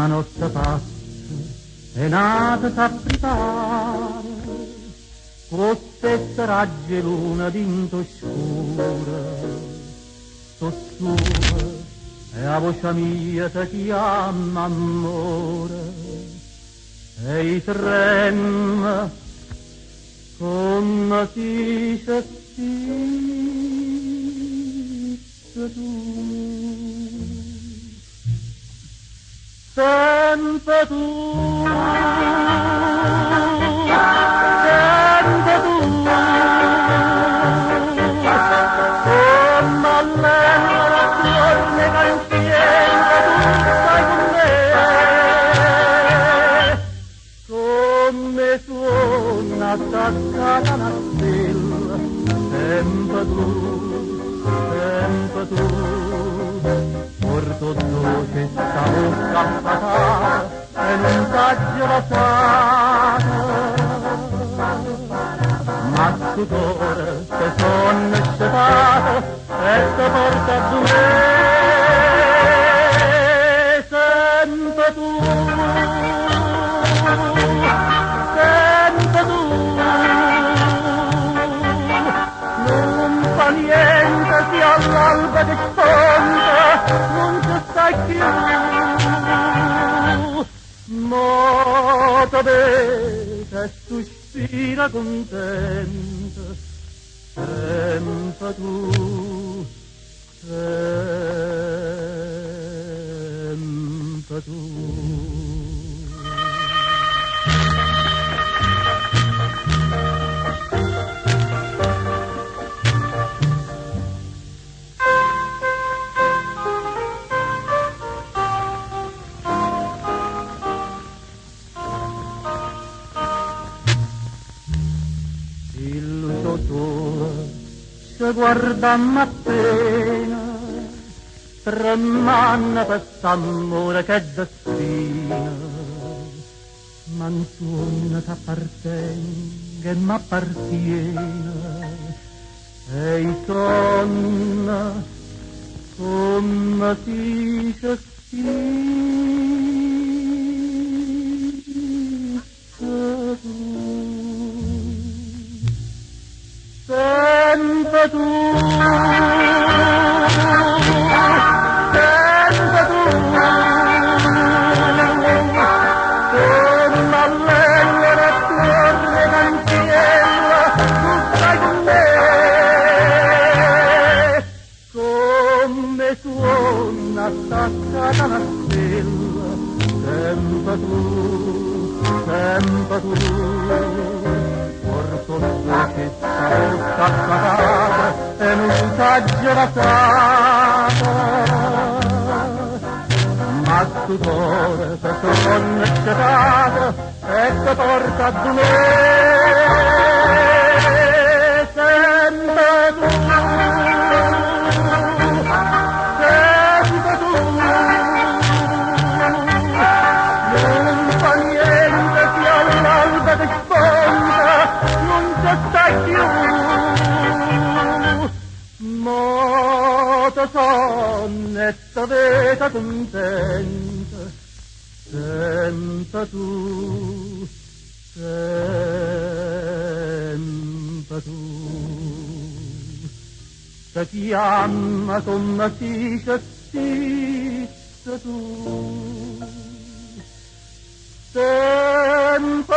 una notte passa è nata s'appritare, con stessa raggi e luna d'into scura, sossura e la voce mia ti chiama amore, e i tremma come si sentisse tu. Sempre tu, sempre tu, come all'era giorni che insieme tu stai con me, come suona attaccata una stella, sempre tu, sempre tu. Porto dolce sta bocca fatale e non taggio la ma su cuore se sono scetato e te porta a due, sempre tu, sempre tu, non fa niente sia all'alba che sponda, non ci stai più, ma te vede e sospira contenta, sempre tu, sempre tu. Se guardammo appena, tremanna per s'amore che destina, ma un suono t'appartenga e m'appartiene, e i sonna come si sempre tu, sempre tu, come all'era torre cantiera, tu stai con me, come suona attaccata una stella, sempre tu, sempre tu. Porto dolce sta bocca fatale e non taggio la ma tu cuore se sono scetato e te porta a me, sempre tu, sempre tu, non fa niente sia all'alba che sponda, non ci stai più, ma te sonno e te veda contenta, sempre tu, sempre tu. Te chiama come si sentisse tu, sempre